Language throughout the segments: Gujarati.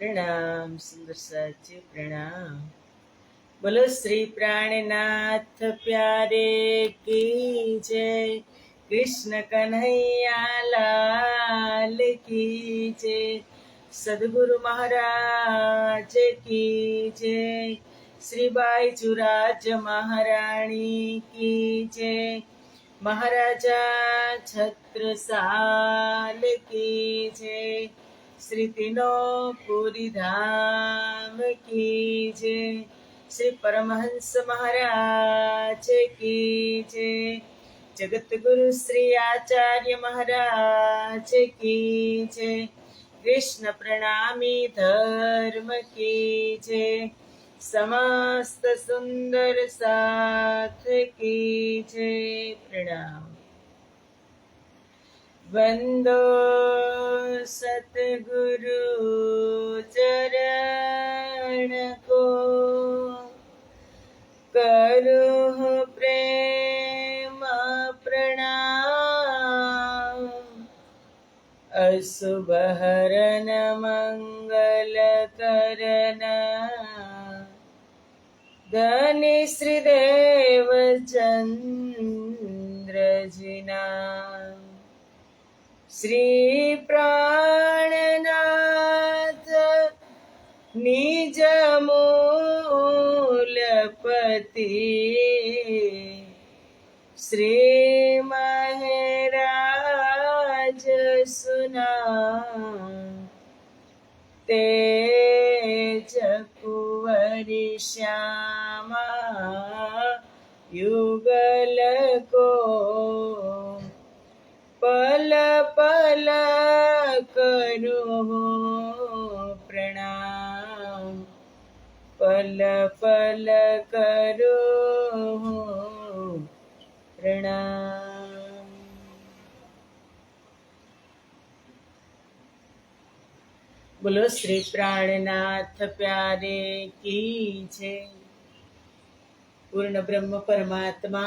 प्रणाम सुंदर साची प्रणाम। बोलो श्री प्राणनाथ प्यारे की जय। कृष्ण कन्हैया लाल की जय। सदगुरु महाराज की जय। श्री बाईचुराज महारानी की जय। महाराजा छत्रसाल की जय। श्री तीनों पुरी धाम की जय। श्री परमहंस महाराज की जय। जगत गुरु श्री आचार्य महाराज की जय। कृष्ण प्रणामी धर्म की जय। समस्त सुंदर साथ की जय। प्रणाम। वंदो सतगुरु चरण को, करो प्रेम प्रणाम। अशुभ हरन मंगल करन, धनी श्रीदेव चंद्र जिना। श्री प्राणनाथ निज मूलपति, श्री महराज सुना। तेज कुंवरी श्यामा युगल को, पल पल करो प्रणाम। पल पल करो प्रणाम। बोलो श्री प्राणनाथ प्यारे की जय। पूर्ण ब्रह्म परमात्मा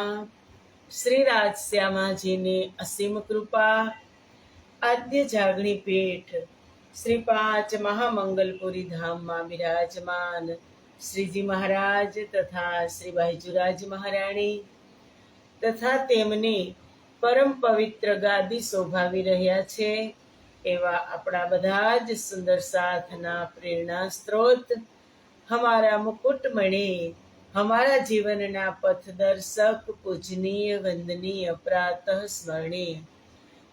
श्री राजश्यामा जी ने असीम कृपा, आद्य जागणी पीठ श्री 5 महामंगलपुरी धाम में विराजमान श्री जी महाराज तथा श्री बाईचुराज महाराणी तथा तेमनी परम पवित्र गादी शोभावी रह्या छे एवा अपना बधा ज सुंदर साथना प्रेरणा स्त्रोत हमारा मुकुटमणि, हमारा जीवनना पथदर्शक, पूजनीय, वंदनीय, प्रातः स्मरणीय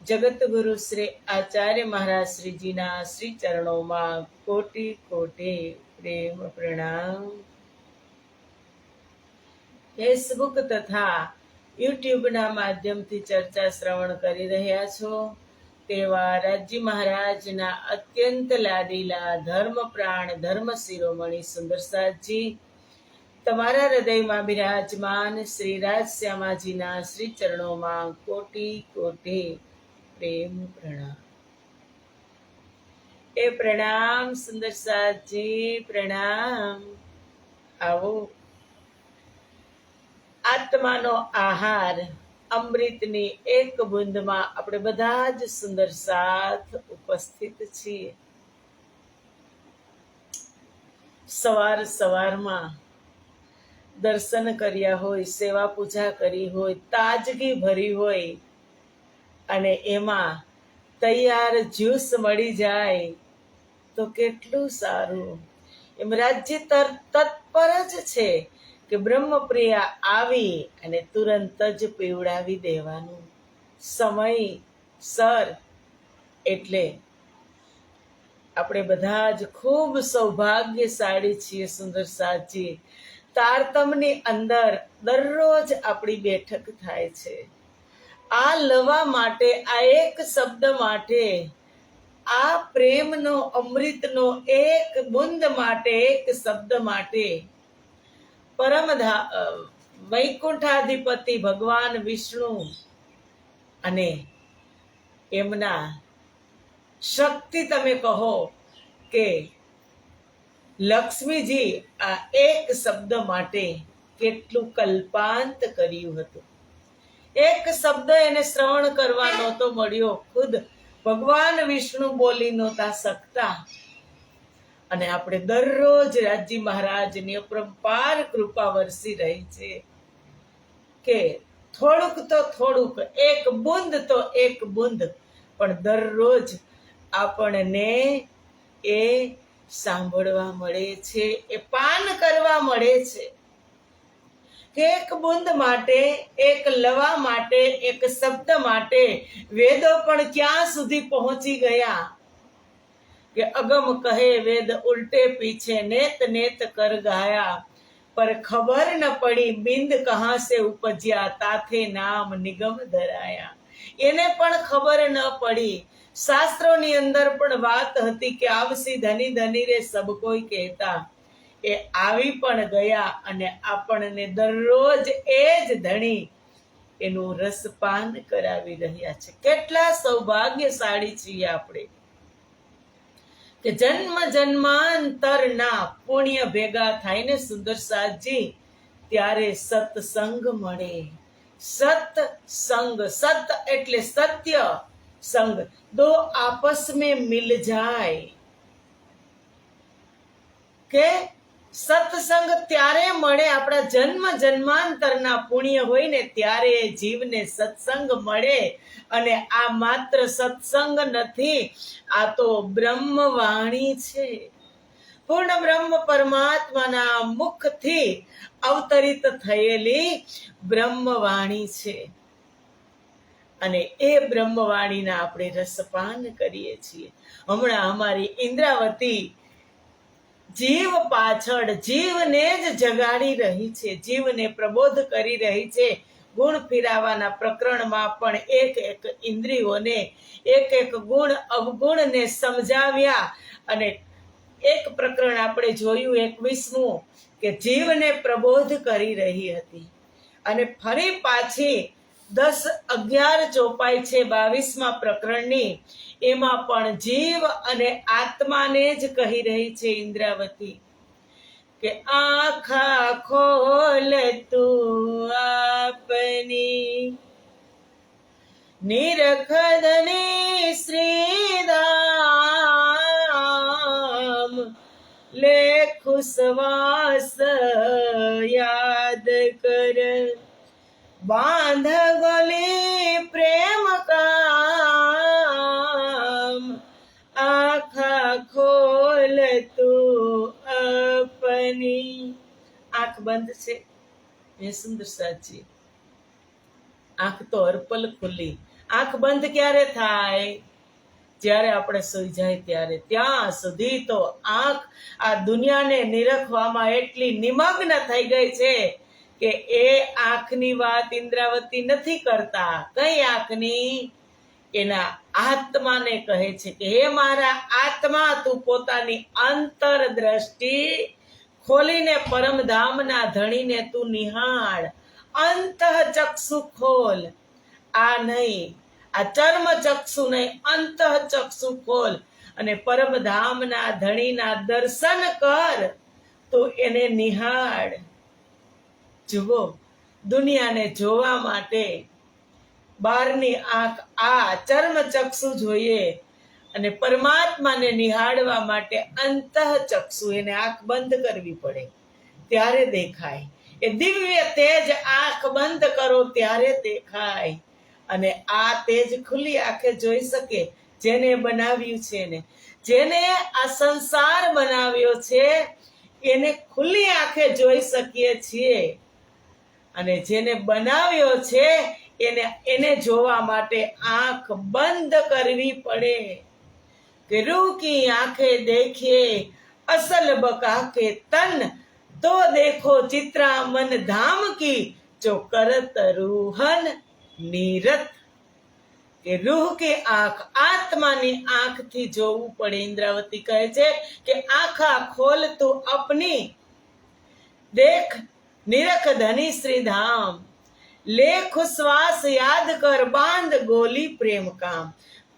जगत गुरु श्री आचार्य महाराज श्री जी ना श्री चरणों में कोटि कोटि प्रेम प्रणाम। फेसबुक तथा यूट्यूब ना माध्यम थी चर्चा श्रवण करी रह्या छो तेवा राज्य महाराज ना अत्यंत लाडीला धर्म प्राण धर्म शिरोमणि सुंदर साथ जी तमारा हृदय में विराजमान श्री राजश्यामाजी ना श्री चरणों में कोटि कोटि प्रेम प्रणाम। ए प्रणाम सुंदर साथ जी प्रणाम। आओ आत्मानो आहार अमृतनी एक बूंद में આપણે બધા જ સુંદર સાથ ઉપસ્થિત છીએ। સવાર સવારમાં દર્શન કર્યા હોય, સેવા પૂજા કરી હોય, તાજગી ભરી હોય અને એમાં તૈયાર જ્યુસ મળી જાય તો કેટલું સારું। એમ રાજ્ય તત્પર જ છે કે બ્રહ્મપ્રિયા આવી અને તુરંત જ પીવડાવી દેવાનું સમયસર। એટલે આપણે બધા જ ખૂબ સૌભાગ્યશાળી છીએ સુંદર સાચી। તારતમની અંદર દરરોજ આપણી બેઠક થાય છે આ લવા માટે, આ એક શબ્દ માટે, આ પ્રેમનો અમૃતનો એક બુંદ માટે, એક શબ્દ માટે પરમ વૈકુંઠાધિપતિ ભગવાન વિષ્ણુ અને એમના શક્તિ તમે કહો કે લક્ષ્મીજી આ એક શબ્દ માટે કેટલું કલ્પાંત કર્યું હતું। એક શબ્દ એને શ્રવણ કરવા નહોતો મળ્યો, ખુદ ભગવાન વિષ્ણુ બોલી નહોતા શકતા અને આપણે દરરોજ રાજી મહારાજની અપરંપાર કૃપા વરસી રહી છે કે થોડુંક તો થોડુંક, એક બુંદ તો એક બુંદ, પણ દરરોજ આપણને એ સાંભળવા મળે છે, એ પાન કરવા મળે છે કે એક બુંદ માટે, એક લવા માટે, એક શબ્દ માટે વેદો પણ ક્યાં સુધી પહોંચી ગયા કે અગમ કહે વેદ ઉલ્ટે પીછે, નેત નેત કર ગાયા, પર ખબર ન પડી બિંદ કહા સે ઉપજ્યા, તાથે નામ નિગમ ધરાયા. એને પણ ખબર ન પડી. શાસ્ત્રોની અંદર પણ વાત હતી કે આવસી ધની ધની રે સબ કોઈ કહેતા, એ આવી પણ ગયા અને આપણને દરરોજ એ જ ધણી એનું રસપાન કરાવી રહ્યા છે. કેટલા સૌભાગ્યશાળી છીએ આપણે કે જન્મ જન્માંતરના પુણ્ય ભેગા થાય ને સુંદર સાજી, ત્યારે સત્સંગ મળે. સત્સંગ, સત એટલે સત્ય, સંગ દો આપસ में मिल जाए કે સત્સંગ ત્યારે મળે, આપણા જન્મ જન્માંતરના પુણ્ય હોય ને ત્યારે જીવને સત્સંગ મળે. અને આ માત્ર સત્સંગ નથી, આ તો બ્રહ્મવાણી છે. પૂર્ણ બ્રહ્મ પરમાત્માના મુખથી અવતરિત થયેલી બ્રહ્મવાણી છે. અને એ બ્રહ્મવાણીના આપણે રસપાન કરીએ છીએ. હમણાં અમારી ઇન્દ્રાવતી જીવ પાછળ જીવને જ જગાડી રહી છે, જીવને પ્રબોધ કરી રહી છે. ગુણ ફિરાવાના પ્રકરણમાં પણ એક એક ઇન્દ્રિયોને, એક એક ગુણ અવગુણને સમજાવ્યા. અને એક પ્રકરણ આપણે જોયું 21મું કે જીવને પ્રબોધ કરી રહી હતી. અને ફરી પાછી 10-11 ચોપાઈ છે 22મા પ્રકરણની, એમાં પણ જીવ અને આત્માને જ કહી રહી છે ઇન્દ્રાવતી કે આખા ખોલ તું આપની, નિરખદની શ્રીદામ, લેખુ શ્વાસ યાદ કર, બાંધ ગોલી પ્રેમ કામ, આખા ખોલ તું અપની. આંખ બંધ છે એ સુંદર સાચી, આંખ તો અર્પલ ખુલ્લી. આંખ બંધ ક્યારે થાય? જ્યારે આપણે સૂઈ જાય ત્યારે. ત્યાં સુધી તો આંખ આ દુનિયાને નિરખવામાં એટલી નિમગ્ન થઈ ગઈ છે કે એ આંખની વાત ઇન્દ્રાવતી નથી કરતા. કઈ આંખની? એના આત્માને કહે છે કે હે મારા આત્મા, તું પોતાની અંતર દ્રષ્ટિ ખોલીને પરમધામના ધણીને તું નિહાળ. અંતઃચક્ષુ ખોલ. આ નહીં, આ ચર્મ ચક્ષુ નહીં, અંતઃચક્ષુ ખોલ અને પરમધામના ધણીના દર્શન કર. તો એને નિહાળ. જુઓ, દુનિયાને જોવા માટે બહારની આંખ આ ચર્મ ચક્ષુ જોઈએ અને પરમાત્માને નિહાળવા માટે અંતઃચક્ષુ, એને આંખ બંધ કરવી પડે ત્યારે દેખાય. એ દિવ્ય તેજ આંખ બંધ કરો ત્યારે દેખાય. અને આ તેજ ખુલ્લી આંખે જોઈ શકે જેને બનાવ્યું છે ને, જેને આ સંસાર બનાવ્યો છે એને ખુલ્લી આંખે જોઈ શકીએ છીએ. અને જેને બનાવ્યો છે એને જોવા માટે આંખ બંધ કરવી પડે કે રૂહ કી આંખે દેખીએ અસલ બકા કે તન, તો દેખો ચિત્રામન ધામ કી જો કરત રૂહન નીરત. કે રૂહ કી આંખ, આત્માની આંખથી જોવું પડે. ઇન્દ્રાવતી કહે છે કે આંખા ખોલ તું અપની, દેખ નિરખ ધની શ્રીધામ, લેખ શ્વાસ યાદ કર, બાંધ ગોલી પ્રેમ કામ.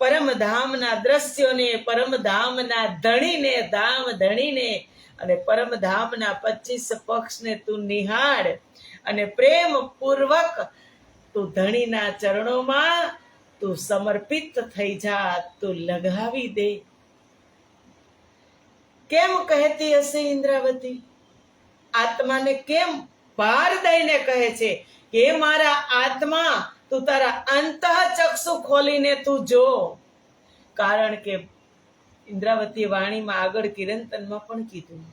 પરમધામના દ્રશ્યોને, પરમધામના ધણીને, ધામ ધણીને અને પરમધામના 25 પક્ષને તું નિહાળ અને પ્રેમ પૂર્વક તું ધણીના ચરણોમાં તું સમર્પિત થઈ જા, તું લગાવી દે. કેમ કહેતી હશે ઇન્દ્રાવતી? આત્માને કેમ ભાર દઈને કહે છે કે મારા આત્મા, તું તારા અંતઃચક્ષુ ખોલીને તું જો. કારણ કે ઇન્દ્રાવતી વાણીમાં આગળ કિરંતનમાં પણ કીધું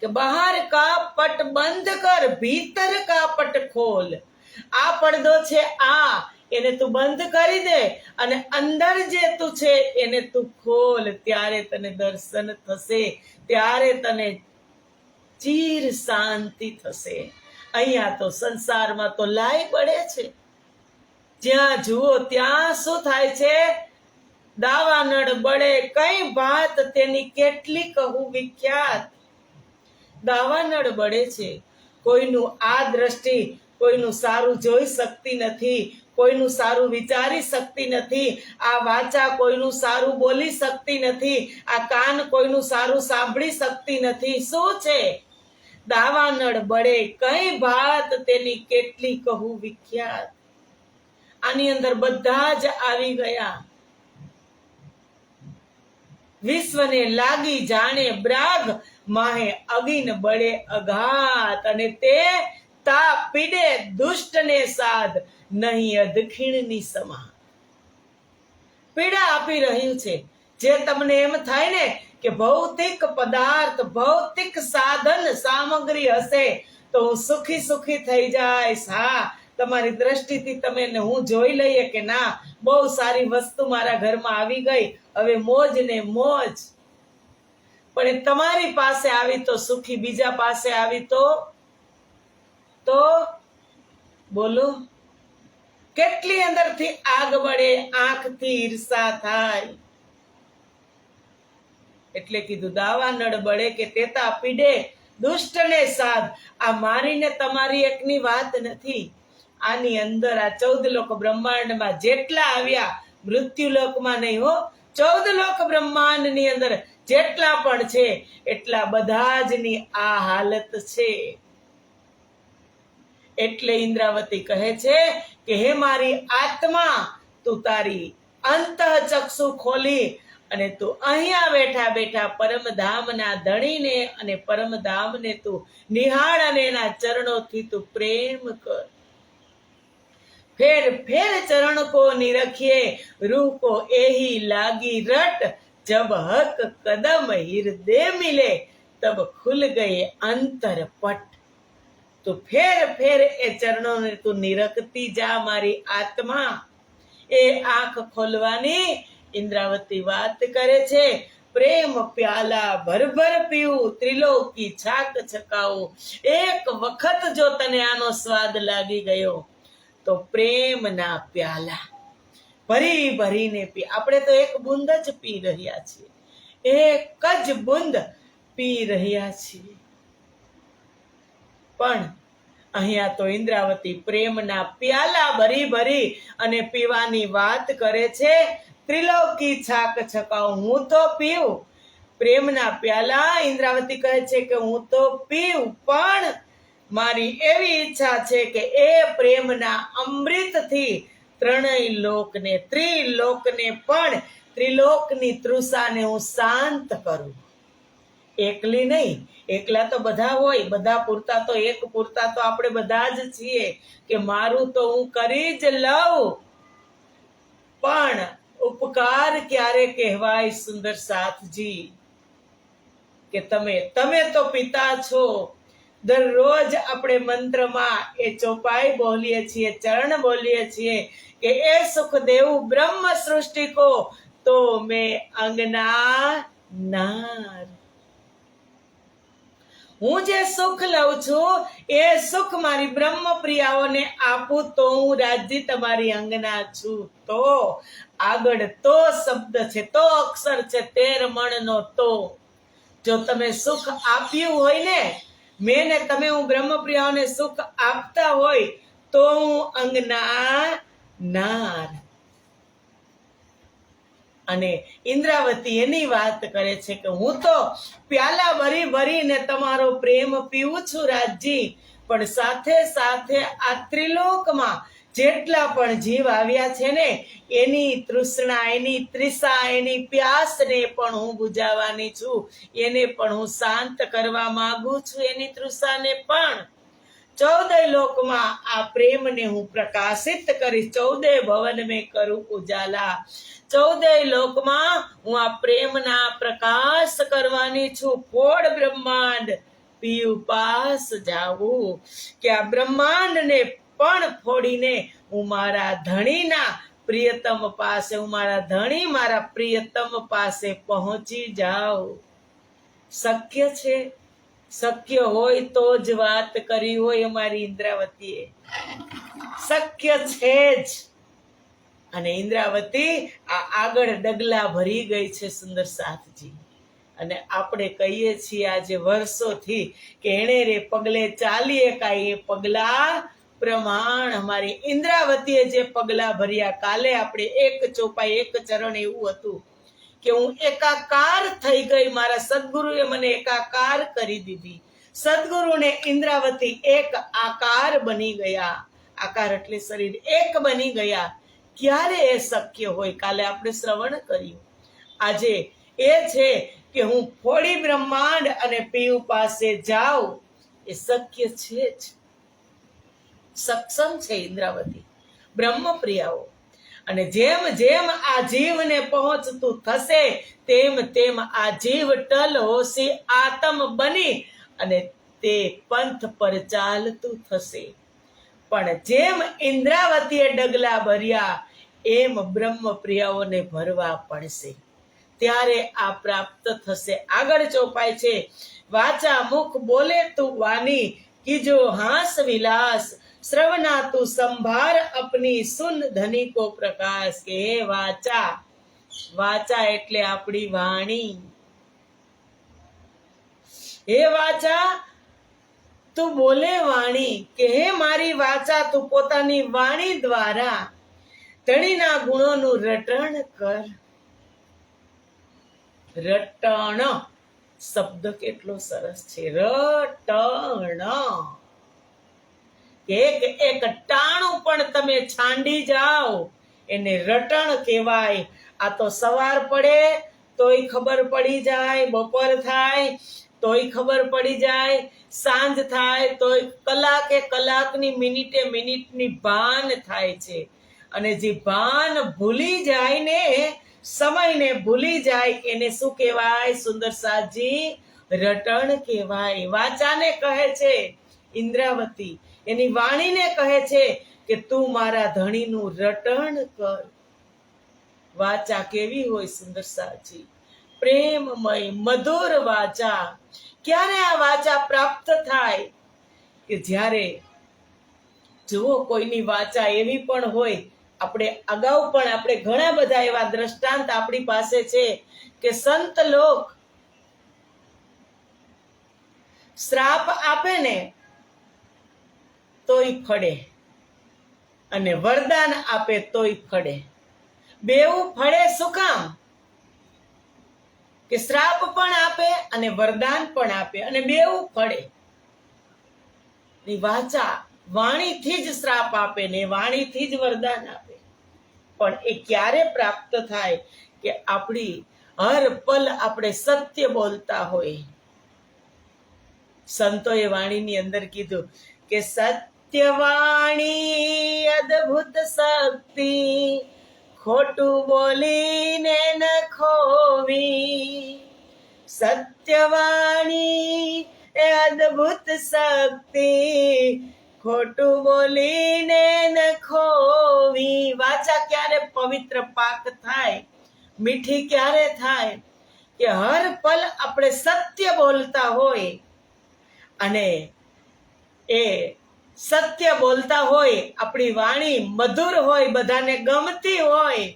કે બહાર કા પટ બંધ કર, ભીતર કા પટ ખોલ. આ પડદો છે આ, એને તું બંધ કરી દે અને અંદર જે તું છે એને તું ખોલ. ત્યારે તને દર્શન થશે, ત્યારે તને ચીર શાંતિ થશે. અહીંયા તો સંસારમાં તો લાઈ પડે છે. જ્યાં જુઓ ત્યાં શું થાય છે? દાવાનળ બળે કઈ વાત તેની કેટલી કહું વિખ્યાત. દાવાનળ બળે છે. કોઈનું આ દ્રષ્ટિ કોઈનું સારું જોઈ શકતી નથી, કોઈનું સારું વિચારી શકતી નથી, આ વાચા કોઈનું સારું બોલી શકતી નથી, આ કાન કોઈનું સારું સાંભળી શકતી નથી. શું છે? દાવાનળ બળે કઈ વાત તેની કેટલી કહું વિખ્યાત. આની અંદર બધા જ આવી ગયા. વિશ્વને લાગી જાણે બ્રાગ, માહે અગિન બળે અઘાત. અને તે તા પીડે દુષ્ટને સાધ, નહીં અધખીણની સમા. પીડા આપી રહ્યું છે. જે તમને એમ થાય ને કે ભૌતિક પદાર્થ, ભૌતિક સાધન સામગ્રી હશે તો હું સુખી સુખી થઈ જઈશ. હા, તમારી દ્રષ્ટિથી તમે હું જોઈ લઈએ કે ના, બહુ સારી વસ્તુ મારા ઘરમાં આવી ગઈ, હવે મોજ ને મોજ. પણ તમારી પાસે આવી તો સુખી, બીજા પાસે આવી તો બોલો, કેટલી અંદરથી આગ બળે, આંખથી ઈર્ષા થાય. એટલે કીધું દાવાનળ બળે કે તેતા પીડે દુષ્ટને સાધ. આ મારીને તમારી એકની વાત નથી. આની અંદર આ 14 લોક બ્રહ્માંડમાં જેટલા આવ્યા, મૃત્યુલોકમાં નહીં હો, 14 લોક બ્રહ્માંડની અંદર જેટલા પણ છે એટલા બધા જની આ હાલત છે. એટલે ઇન્દ્રાવતી કહે છે કે હે મારી આત્મા, તું તારી અંતઃચક્ષુ ખોલી અને તું અહીંયા બેઠા બેઠા પરમધામના ધણીને અને પરમધામને તું નિહાળ અને એના ચરણોથી તું પ્રેમ કર. ફેર ફેર ચરણ કો નિરખિએ, રૂહ કો એહી લાગી રટ. જબ હક કદમ હૃદય મિલે, તબ ખુલ ગયે અંતર પટ. તો ફેર ફેર એ ચરણોને તું નિરખતી જા મારી આત્મા. એ આંખ ખોલવાની ઇન્દ્રાવતી વાત કરે છે. પ્રેમ પ્યાલા ભરભર પીવું, ત્રિલોકી છાક છકાવું. એક વખત જો તને આનો સ્વાદ લાગી ગયો તો પ્રેમના પ્યાલા ભરી ભરીને પી. આપણે તો એક બુંદ જ પી રહ્યા છીએ, એક જ બુંદ પી રહ્યા છીએ. પણ અહીંયા તો ઇન્દ્રાવતી પ્રેમના પ્યાલા ભરી ભરી અને પીવાની વાત કરે છે. ત્રિલોકી છાક છકાવ, હું તો પીવું પ્રેમના પ્યાલા. ઇન્દ્રાવતી કહે છે કે હું તો પીવું, પણ મારી એવી ઈચ્છા છે કે એ પ્રેમના અમૃતથી ત્રણેય લોકને, ત્રિલોકને પણ, ત્રિલોકની તૃષાને હું શાંત કરું. એકલી નહીં, એકલા તો બધા હોય, બધા પૂરતા તો એક પૂરતા તો આપણે બધા જ છીએ કે મારું તો હું કરી જ લઉં. પણ ઉપકાર ક્યારે કહેવાય સુંદર સાથજી? કે તમે તો પિતા છો. દરરોજ આપણે મંત્રમાં એ ચોપાઈ બોલીએ છીએ, ચરણ બોલીએ છીએ કે એ સુખ દેવું બ્રહ્મ સૃષ્ટિ કો, તો મેં અંગના નાર. હું જે સુખ લઉં છું એ સુખ મારી બ્રહ્મ પ્રિયાઓને આપું તો હું રાજ્ય તમારી અંગના છું. તો આગળ તો શબ્દ છે, તો અક્ષર છે, 13 મણનો તો. જો તમે સુખ આપ્યું હોય ને, મેં ને તમે, હું બ્રહ્મ પ્રિયાઓને સુખ આપતા હોય તો હું અંગના નાર. અને ઇન્દ્રાવતી એની વાત કરે છે કે હું તો પ્યાલા ભરી ભરીને તમારો પ્રેમ પીવું છું રાજજી, પણ સાથે સાથે આ ત્રિલોકમાં જેટલા પણ જીવ આવ્યા છે ને એની તૃષ્ણા, એની ત્રિષા, એની પ્યાસને પણ હું બુજાવવાની છું. એને પણ હું શાંત કરવા માંગુ છું, એની તૃષાને પણ. 14 લોકમાં આ પ્રેમને હું પ્રકાશિત કરીશ. 14 ભવન મેં કરું ઉજાલા. 14 લોકમાં હું આ પ્રેમના પ્રકાશ કરવાની છું. ફોડ બ્રહ્માંડ પીયુ પાસ જાવું, કે આ બ્રહ્માંડને પણ ફોડીને હું મારા ધણીના પ્રિયતમ પાસે, હું મારા ધણી મારા પ્રિયતમ પાસે પહોંચી જાઉં. શક્ય છે? શક્ય હોય તો જ વાત કરી હોય અમારી ઇન્દ્રાવતીએ. શક્ય છે જ. અને ઇન્દ્રાવતી આ આગળ ડગલા ભરી ગઈ છે સુંદર સાથજી. અને આપણે કહીએ છીએ આજે વર્ષોથી કે એણે રે પગલે ચાલીએ કાંઈ એ પગલા પ્રમાણ. અમારી ઇન્દ્રાવતીએ જે પગલા ભર્યા, કાલે આપણે એક ચોપાઈ એક ચરણ એવું હતું કે હું એકાકાર થઈ ગઈ. મારા સદગુરુએ મને એકાકાર કરી દીધી. સદગુરુને ઇન્દ્રાવતી એક આકાર બની ગયા. આકાર એટલે શરીર એક બની ગયા. ક્યારે એ શક્ય હોય? કાલે આપણે શ્રવણ કર્યું. આજે એ છે કે હું ફોડી બ્રહ્માંડ અને પીયુ પાસે જાઉં. એ શક્ય છે જ. સક્ષમ છે ઇન્દ્રાવતી, બ્રહ્મપ્રિયાઓ. અને જેમ જેમ આ જીવને પહોંચતું થશે તેમ તેમ આ જીવ ટલ હોશી આત્મ બની અને તે પંથ પર ચાલતું થશે. પણ જેમ ઇન્દ્રાવતીએ ડગલા ભર્યા એમ બ્રહ્મપ્રિયાઓને ભરવા પડશે. ત્યારે આ પ્રાપ્ત થશે. આગળ ચોપાય છે, વાચા મુખ બોલે તું વાણી, કીજો હાસ વિલાસ, શ્રવના તું સંભાર અપની, સુન ધની કો પ્રકાશ. કે હે વાચા, વાચા એટલે આપણી વાણી. હે વાચા તું બોલે વાણી, કે હે મારી વાચા તું પોતાની વાણી દ્વારા ધણીના ગુણોનું રટણ કર. રટણ શબ્દ કેટલો સરસ છે. રટણ. એક એક ટાણું પણ તમે છાંડી જાઓ એને રટણ કહેવાય. આ તો સવાર પડે તોય ખબર પડી જાય, બપોર થાય તોય ખબર પડી જાય, સાંજ થાય તોય કલાકે કલાકની, મિનિટે મિનિટની ભાન થાય છે. અને જે ભાન ભૂલી જાય ને, સમયને ભૂલી જાય, એને શું કહેવાય સુંદર સાજી? રટણ કહેવાય. વાચાને કહે છે ઇન્દ્રાવતી, એની વાણીને કહે છે કે તું મારા ધણીનું રટણ કર. વાચા કેવી હોય સુંદર સાજી? પ્રેમમય મધુર વાચા. ક્યારે આ વાચા પ્રાપ્ત થાય? કે જ્યારે જુઓ કોઈની વાચા એવી પણ હોય, આપણે અગાઉ પણ આપણે ઘણા બધા એવા દ્રષ્ટાંત આપણી પાસે છે કે સંત લોક શ્રાપ આપે ને તોય ફળે અને વરદાન આપે તોય ફળે. બેવું ફળે શું કામ? કે શ્રાપ પણ આપે અને વરદાન પણ આપે અને બેવું ફળે. વાચા વાણીથી જ શ્રાપ આપે ને વાણીથી જ વરદાન આપે. પણ એ ક્યારે પ્રાપ્ત થાય? કે આપણી હર પલ આપણે સત્ય બોલતા હોય. સંતોએ વાણીની અંદર કીધું કે સત્યવાણી અદ્ભુત શક્તિ, ખોટું બોલીને ન ખોવી. સત્યવાણી એ અદ્ભુત શક્તિ, ખોટું બોલીને ન ખોવી. વાચા ક્યારે પવિત્ર પાક થાય, મીઠી ક્યારે થાય? કે હર પલ આપણે સત્ય બોલતા હોય અને એ સત્ય બોલતા હોય, આપણી વાણી મધુર હોય, બધાને ગમતી હોય,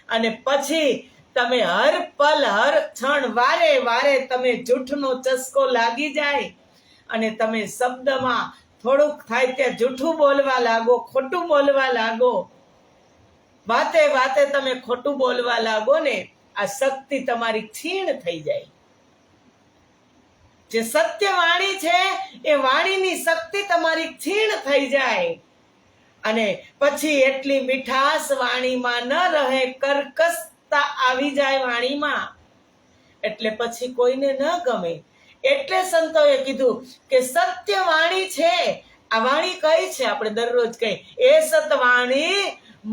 અને પછી તમે હર પલ હર ક્ષણ વારે વારે તમે જૂઠનો ચસ્કો લાગી જાય અને તમે શબ્દમાં થોડુંક થાય ત્યાં જૂઠું બોલવા લાગો, ખોટું બોલવા લાગો, વાતે વાતે તમે ખોટું બોલવા લાગો ને, આ શક્તિ તમારી ક્ષીણ થઈ જાય. જે સત્ય વાણી છે એ વાણીની શક્તિ તમારી ક્ષીણ થઈ જાય અને પછી એટલી મીઠાશ વાણીમાં ન રહે, કર્કશતા આવી જાય વાણીમાં, એટલે પછી કોઈને ન ગમે. એટલે સંતોએ કીધું કે સત્ય વાણી છે. આ વાણી કઈ છે? આપણે દરરોજ કઈ એ સતવાણી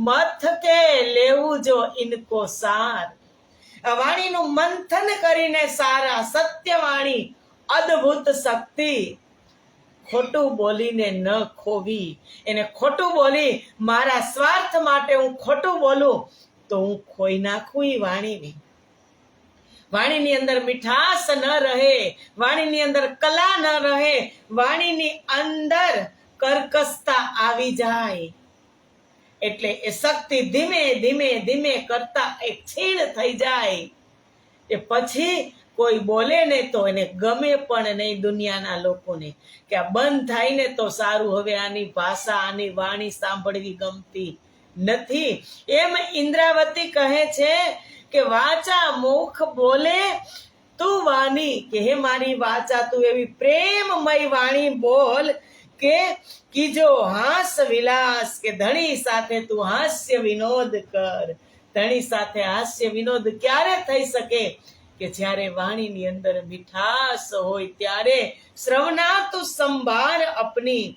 મથ કે લેવું જો ઇનકો સાર. આ વાણીનું મંથન કરીને સારા સત્ય વાણી અદ્ભુત શક્તિ. ખોટું બોલીને ન ખોવી. એને ખોટું બોલી મારા સ્વાર્થ માટે હું ખોટું બોલું તો હું ખોઈ નાખું એ વાણીને. વાણીની અંદર મીઠાશ ન રહે, વાણીની અંદર કલા ન રહે, વાણીની અંદર કર્કશતા આવી જાય એટલે એ શક્તિ ધીમે ધીમે ધીમે કરતા એક છીણ થઈ જાય. એ પછી કોઈ બોલે ને તો એને ગમે પણ નહીં દુનિયાના લોકોને, કે આ બંધ થાય ને તો સારું, હવે આની ભાષા આની વાણી સાંભળવી ગમતી નથી. એમ ઇન્દ્રાવતી કહે છે કે વાચા મુખ બોલે તું વાણી, કે હે મારી વાચા તું એવી પ્રેમમય વાણી બોલ કે કીજો હાસ વિલાસ, કે ધણી સાથે તું હાસ્ય વિનોદ કર. ધણી સાથે હાસ્ય વિનોદ ક્યારે થઈ શકે? કે જ્યારે વાણીની અંદર મીઠાશ હોય ત્યારે. શ્રવણા તું સંભાર અપની.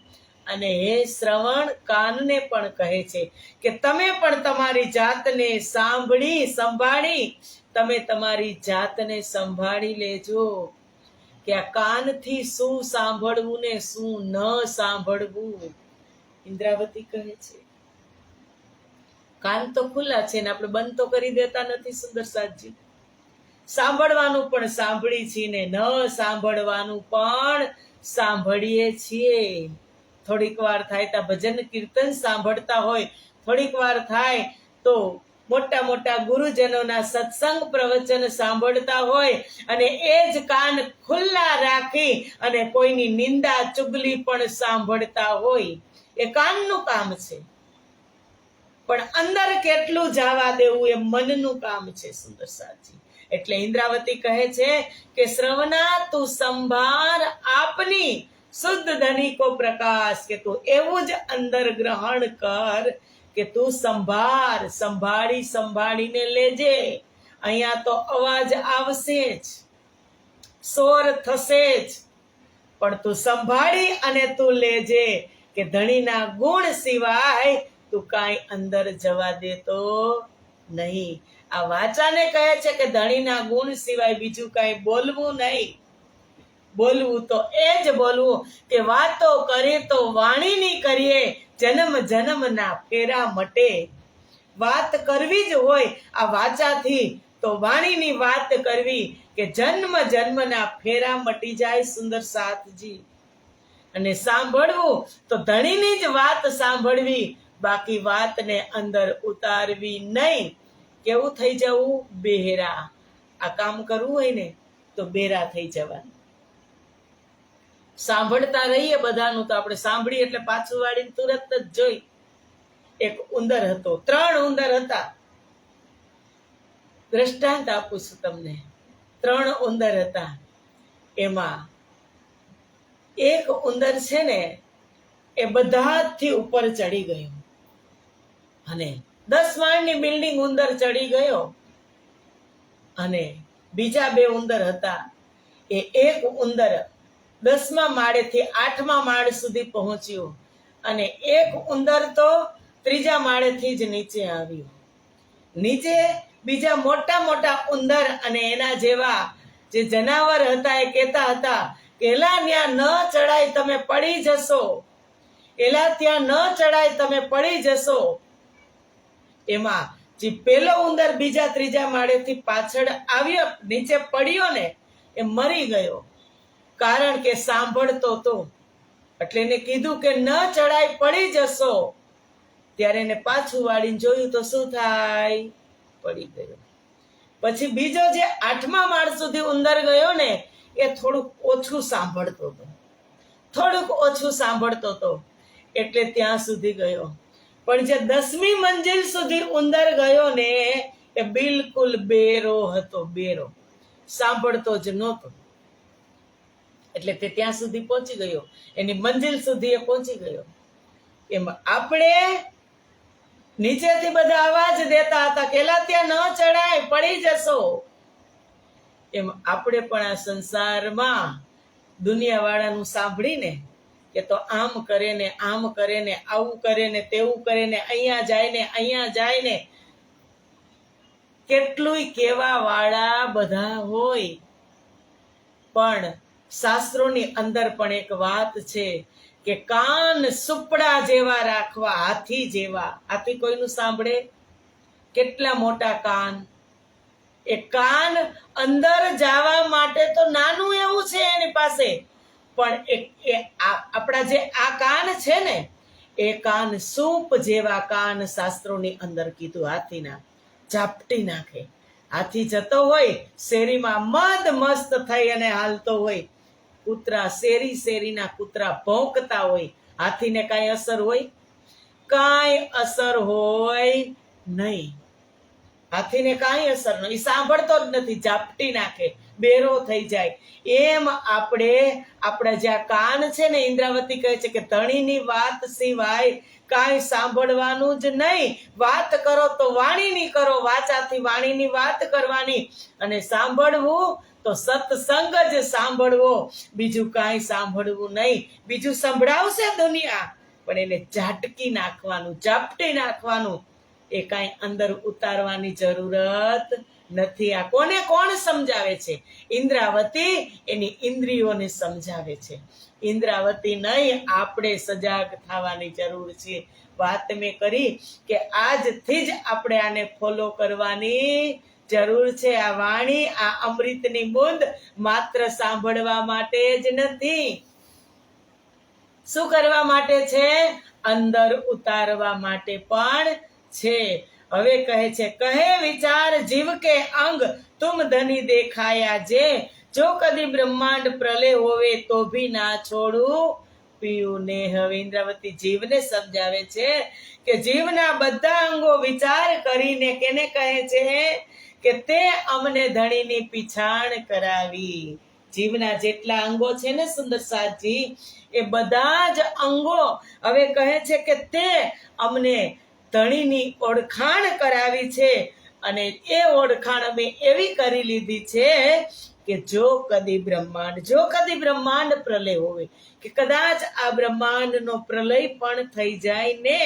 અને હે શ્રવણ કાનને પણ કહે છે કે તમે પણ તમારી જાતને સંભાળી તમે તમારી જાતને સંભાળી લેજો, કે આ કાનથી શું સાંભળવું ને શું ન સાંભળવું. ઇન્દ્રાવતી કહે છે કાન તો ખુલ્લા છે ને આપણે બંધ તો કરી દેતા નથી સુંદર સાતજી. સાંભળવાનું પણ સાંભળી છીએ ને ન સાંભળવાનું પણ સાંભળીએ છીએ. થોડીક વાર થાય તો ભજન કીર્તન સાંભળતા હોય, થોડીક વાર થાય તો મોટા મોટા ગુરુજનોના સત્સંગ પ્રવચન સાંભળતા હોય, અને એ જ કાન ખુલ્લા રાખી અને કોઈની નિંદા ચુગલી પણ સાંભળતા હોય. એ કાનનું કામ છે, પણ અંદર કેટલું જવા દેવું એ મનનું કામ છે સુંદર સાજી. એટલે ઇન્દ્રાવતી કહે છે કે શ્રવણા તું સંભાર આપની શુદ્ધ ધનિકો પ્રકાશ, કે તું એવું જ અંદર ગ્રહણ કર કે તું સંભાળીને લેજે. અહીંયા તો અવાજ આવશે જ, શોર થશે જ, પણ તું સંભાળી અને તું લેજે, કે ધણીના ગુણ સિવાય તું કાંઈ અંદર જવા દેતો નહીં. આ વાચાને કહે છે કે ધણીના ગુણ સિવાય બીજું કાંઈ બોલવું નહીં. બોલવું તો એ જ બોલવું કે વાતો કરીએ તો વાણીની કરીએ, જન્મ જન્મના ફેરા મટે. વાત કરવી જ હોય આ વાચાથી તો વાણીની વાત કરવી, કે જન્મ જન્મના ફેરા મટી જાય સુંદર સાતજી. અને સાંભળવું તો ધણીની જ વાત સાંભળવી, બાકી વાતને અંદર ઉતારવી નહીં. કેવું થઈ જવું? બેરા. આ કામ કરવું હોય ને તો બેરા થઈ જવાનું. સાંભળતા રહીએ બધાનું તો આપણે સાંભળીએ એટલે પાછું વાળીને તુરત જ જોઈ. એક ઉંદર હતો, 3 ઉંદર હતા. દ્રષ્ટાંત આપું છું તમને. 3 ઉંદર હતા. એમાં એક ઉંદર છે ને એ બધાથી ઉપર ચડી ગયો, અને 10 માળની બિલ્ડિંગ ઉંદર ચડી ગયો. અને બીજા 2 ઉંદર હતા. એ એક ઉંદર 10મા માળેથી 8મા માળ સુધી પહોંચ્યો, અને એક ઉંદર તો 3જા માળેથી જ નીચે આવ્યો. નીચે બીજા મોટા મોટા ઉંદર અને એના જેવા જે જનાવર હતા એ કહેતા હતા કે એલા ત્યાં ન ચડાય તમે પડી જશો, એલા ત્યાં ન ચડાય તમે પડી જશો. એમાં જે પેલો ઉંદર બીજા 3જા માળેથી પાછળ આવ્યો, નીચે પડ્યો ને, એ મરી ગયો, કારણ કે સાંભળતો તો. એટલે એને કીધું કે ન ચડાય પડી જશો. ત્યારે એને પાછું વાળીને જોયું તો શું થાય? પડી ગયો. પછી બીજો જે 8મા માળ સુધી ઉંદર ગયો ને એ થોડુંક ઓછું સાંભળતો હતો, એટલે ત્યાં સુધી ગયો. પણ જે 10મી મંજિલ સુધી ઉંદર ગયો ને એ બિલકુલ બેરો હતો, બેરો, સાંભળતો જ નહોતો. એટલે તે ત્યાં સુધી પહોંચી ગયો, એની મંજિલ સુધી એ પહોંચી ગયો. એમ આપણે નીચેથી બધા અવાજ દેતા હતા કે એલા ત્યાં ન ચડાય, પડી જશો. એમ આપણે પણ આ સંસારમાં દુનિયાવાળાનું સાંભળીને કે તો આમ કરે ને આમ કરે ને આવું કરે ને તેવું કરે ને અહીંયા જાય ને કેટલુંય કેવા વાળા બધા હોય, પણ શાસ્ત્રોની અંદર પણ એક વાત છે કે કાન સુપડા જેવા રાખવા, હાથી જેવા. હાથી કોઈનું સાંભળે? કેટલા મોટા કાન! એ કાન અંદર જવા માટે તો નાનું એવું છે એની પાસે, પણ આપણા જે આ કાન છે ને, એ કાન સૂપ જેવા કાન શાસ્ત્રોની અંદર કીધું. હાથીના ઝાપટી નાખે. હાથી જતો હોય શેરીમાં મદ મસ્ત થઈ અને હાલતો હોય, કૂતરા શેરીના કૂતરા ભોંકતા હોય, હાથીને કાંઈ અસર હોય? કાંઈ અસર હોય નહીં. હાથીને કાંઈ અસર નહીં, સાંભળતો જ નથી, ઝાપટી નાખે, બેરો થઈ જાય. એમ આપણે આપણા જ્યાં કાન છે ને, ઇન્દ્રાવતી કહે છે કે ધણીની વાત સિવાય કાંઈ સાંભળવાનું જ નહીં. વાત કરો તો વાણીની કરો, વાચાથી વાણીની વાત કરવાની, અને સાંભળવું તો સત્સંગ જ સાંભળવો, બીજું કાંઈ સાંભળવું નહીં. બીજું સંભળાવશે દુનિયા, પણ એને ઝાટકી નાખવાનું, ઝાપટી નાખવાનું. એ કાંઈ અંદર ઉતારવાની જરૂરત નથી. આ કોને કોણ સમજાવે છે? ઇન્દ્રાવતી એની ઇન્દ્રિયોને સમજાવે છે. ઇન્દ્રાવતી નહીં, આપણે સજાગ થવાની જરૂર છે. વાત મેં કરી કે આજથી જ આપણે આને ફોલો કરવાની જરૂર છે. આ વાણી, આ અમૃતની બુંદ માત્ર સાંભળવા માટે જ નથી. શું કરવા માટે છે? અંદર ઉતારવા માટે પણ છે. હવે કહે છે, કહે વિચાર જીવ કે અંગ તુમ ધની દેખાયા જે, જો કદી બ્રહ્માંડ પ્રલય હોવે તો ભી ના છોડું પીયું ને. હવે ઇન્દ્રાવતી જીવને સમજાવે છે કે જીવના બધા અંગો વિચાર કરીને કેને કહે છે કે તે અમને ધણીની પીછાણ કરાવી. જીવના જેટલા અંગો છે ને સુંદર સાજી, એ બધા જ અંગો હવે કહે છે કે તે અમને ધણીની ઓળખાણ કરાવી છે, અને એ ઓળખાણ અમે એવી કરી લીધી છે કે જો કદી બ્રહ્માંડ પ્રલય હોય, કે કદાચ આ બ્રહ્માંડનો પ્રલય પણ થઈ જાય ને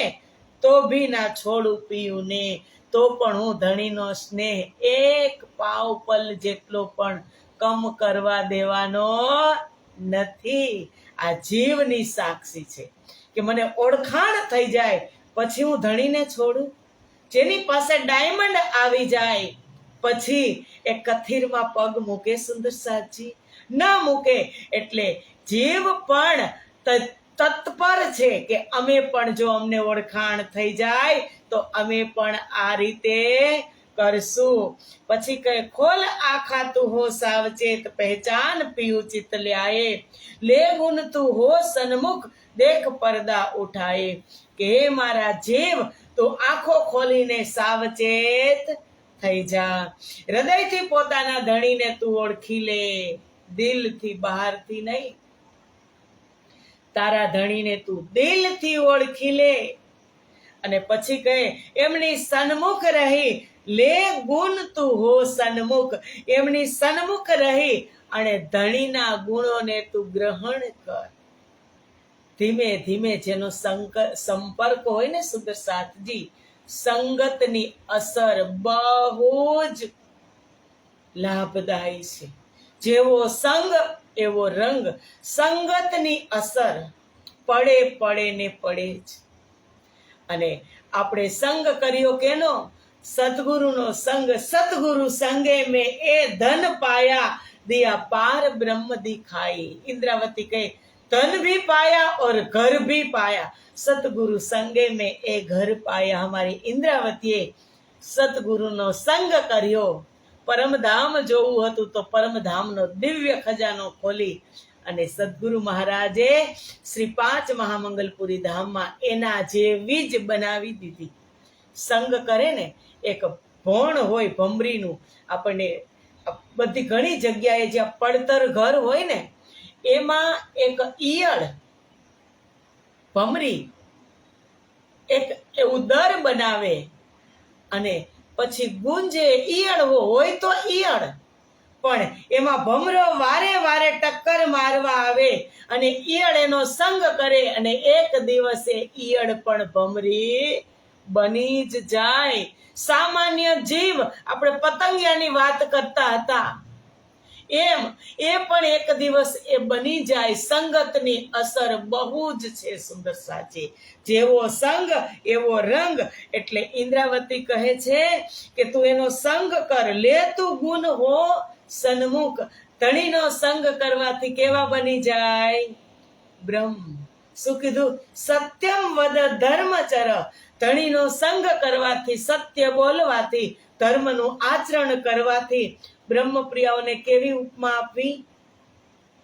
તો ભી ના છોડું પીયું ને, તો પણ હું ધણીનો સ્નેહ એક પાવ પલ જેટલો પણ કમ કરવા દેવાનો નથી. આ જીવની સાક્ષી છે કે મને ઓળખાણ થઈ જાય પછી હું ધણીને છોડું? જેની પાસે ડાયમંડ આવી જાય પછી એ કથીરમાં પગ મૂકે સુંદર સાજી? ન મૂકે. એટલે જીવ પણ તત્પર છે કે અમે પણ જો અમને ઓળખાણ થઈ જાય તો અમે પણ આ રીતે કરશું. પછી કહે, ખોલ આખા તું હો સાવચેત, પહેચાન પીયું ચિત લ્યાએ, લે ગુણ તું હો સન્મુખ, દેખ પડદા ઉઠાએ. કે હે મારા જીવ, તું આંખો ખોલીને સાવચેત થઈ જા. હૃદયથી પોતાના ધણીને તું ઓળખી લે, દિલથી, બહારથી નહીં. તારા ધણીને તું દિલથી ઓળખી લે. અને પછી કહે, એમની સન્મુખ રહી, લે ગુણ તું હો સન્મુખ, એમની સન્મુખ રહી અને ધણીના ગુણોને તું ગ્રહણ કર. ધીમે ધીમે જેનો સંપર્ક હોય ને સુંદર સાથજી, સંગતની અસર બહુ જ લાભદાયી છે. જેવો સંગ એવો રંગ. સંગતની અસર પડે ને પડે જ. અને આપણે સંગ કર્યો કેનો? સદગુરુનો સંગ. સદગુરુ સંગે મેં એ ધન પાયા, દિયા પાર બ્રહ્મ દિખાઈ. ઇન્દ્રાવતી કહે, धन भी पाया और घर भी पाया, सतगुरु संगे में ए घर पाया. हमारी इंद्रावतीए સદગુરુનો સંગ કર્યો. પરમધામ જોવું હતું તો પરમધામનો દિવ્ય ખજાનો ખોલી અને સદગુરુ મહારાજે શ્રી 5 મહામંગલપુરી ધામમાં એના જેવી જ બનાવી દીધી. સંગ કરે ને, એક ભોણ હોય ભમરીનું, આપણને બધી ઘણી જગ્યાએ જ્યાં પડતર ઘર હોય ને, એમાં એક ઈયળ ભમરી એક એવું દર બનાવે અને પછી ગુંજે, ઈયળ હોય તો ઈયળ, પણ એમાં ભમરો વારે વારે ટક્કર મારવા આવે અને ઈયળ એનો સંગ કરે અને એક દિવસે ઈયળ પણ ભમરી બની જ જાય. સામાન્ય જીવ, આપણે પતંગિયાની વાત કરતા હતા એમ એ પણ એક દિવસ એ બની જાય. સંગતની અસર બહુ જ છે સુંદર સાચી. જેવો સંગ એવો રંગ. એટલે ઇન્દ્રાવતી કહે છે કે તું એનો સંગ કર, લે તું ગુણ હો સન્મુખ. ધણીનો સંગ કરવાથી કેવા બની જાય? બ્રહ્મ. શું કીધું? સત્યમ વદ ધર્મચર. ધણીનો સંગ કરવાથી, સત્ય બોલવાથી, ધર્મનું આચરણ કરવાથી બ્રહ્મપ્રિયાઓને કેવી ઉપમા આપવી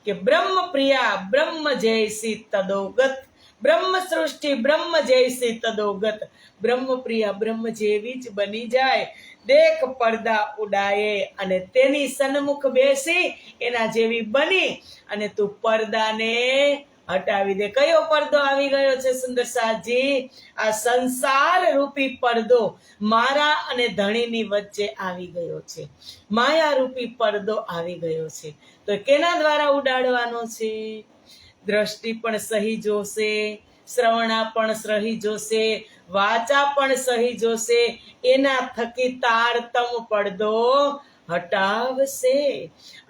કે બ્રહ્મપ્રિયા બ્રહ્મ જયસી તદોગત. બ્રહ્મ સૃષ્ટિ બ્રહ્મ જયસી તદોગત. બ્રહ્મપ્રિયા બ્રહ્મ જેવી જ બની જાય. દેખ પડદા ઉડાયે અને તેની સન્મુખ બેસી એના જેવી બની અને તું પડદાને હટાવી દે. કયો પડદો આવી ગયો છે સુંદર સાજી? આ સંસાર રૂપી પડદો મારા અને ધણીની વચ્ચે આવી ગયો છે. માયા રૂપી પડદો આવી ગયો છે. તો કેના દ્વારા ઉડાડવાનો છે? દ્રષ્ટિ પણ સહી જોશે, શ્રવણા પણ સહી જોશે, વાચા પણ સહી જોશે. એના થકી તારતમ પડદો હટાવશે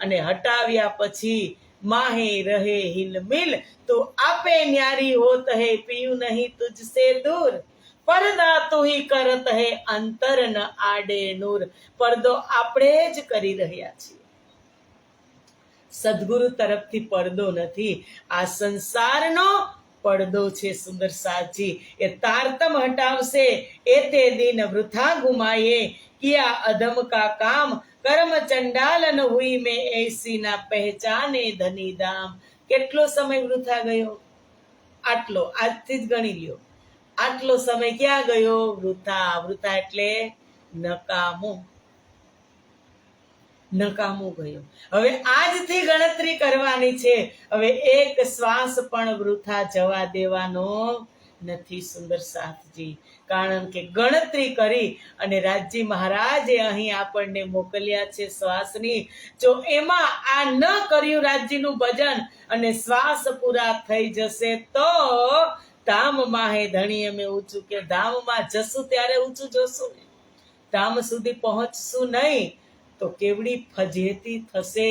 અને હટાવ્યા પછી માહે રહે હિલમિલ. તો આપે ન્યારી હોત હે, પીયું નહીં તુજસે દૂર. પડદા તું હી કરત હે, અંતર ન આડે નૂર. પડદો આપણે જ કરી રહ્યા છીએ. સદગુરુ તરફથી પડદો નથી, આ સંસારનો પડદો છે સુંદર સાજી. એ તારતમ હટાવશે. એ તે દિન વૃથા ગુમાયે, કિયા અધમ કા કામ. કર્મ ચંડાલન હુઈ મેં એસી ના પહેચાને ધની દામ. કેટલો સમય વૃથા ગયો? આટલો. આજથી જ ગણી લ્યો. આટલો સમય ક્યાં ગયો? વૃથા. વૃથા એટલે નકામું. નકામું ગયું. હવે આજથી ગણતરી કરવાની છે. હવે એક શ્વાસ પણ વૃથા જવા દેવાનો નથી સુંદર સાથજી. કારણ કે ગણતરી કરી અને રાજજી મહારાજે અહીં આપણને મોકલ્યા છે શ્વાસની. જો એમાં આ ન કર્યું રાજજીનું ભજન અને શ્વાસ પૂરા થઈ જશે તો ધામમાં હે ધણી અમે ઊંચું. કે ધામમાં જશું ત્યારે ઊંચું જોશું ને, ધામ સુધી પહોંચશું નહીં તો કેવડી ફજેતી થશે.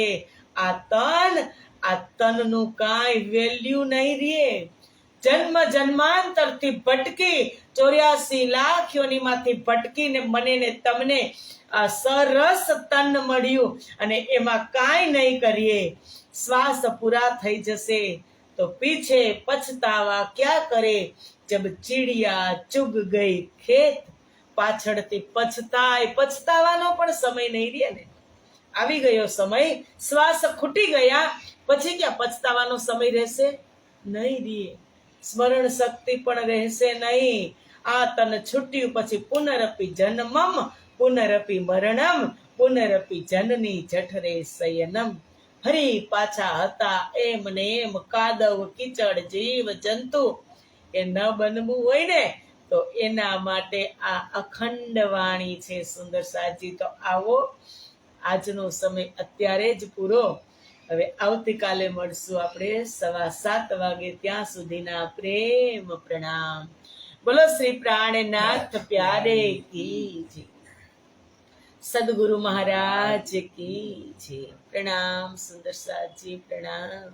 આ તનનું કાંઈ વેલ્યુ નહીં રહે. જન્મ જન્માંતરથી ભટકી 84 લાખ યોનીમાંથી ભટકીને મને ને તમને આ સરસ તન મળ્યું અને એમાં કાંઈ નહીં કરીએ. શ્વાસ પૂરા થઈ જશે તો પીછે પછતાવા ક્યાં કરે. જબ ચીડિયા ચુગ ગઈ ખેત. પાછળથી પછતાવાનો પણ સમય નહીં રહે ને. આવી ગયો સમય, શ્વાસ ખૂટી ગયા પછી ક્યાં પછતાવાનો સમય રહેશે? નહીં રહે. સ્મરણ શક્તિ પણ રહેશે નહીં. આ તન છૂટ્યું પછી પુનરપી જન્મમ, પુનરપી મરણમ, પુનરપી જનની જઠરે શયનમ. ફરી પાછા હતા એમ ને એમ કાદવ કીચડ જીવ જંતુ. એ ન બનવું હોય ને તો એના માટે આ અખંડ વાણી છે સુંદર સાજી. તો આવો, આજનો સમય અત્યારે જ પૂરો. હવે આવતીકાલે મળશું આપણે 7:15 વાગે. ત્યાં સુધીના પ્રેમ પ્રણામ. બોલો શ્રી પ્રાણનાથ પ્યારે કી જય. સદગુરુ મહારાજ કી જય. પ્રણામ સુંદર સાજી, પ્રણામ.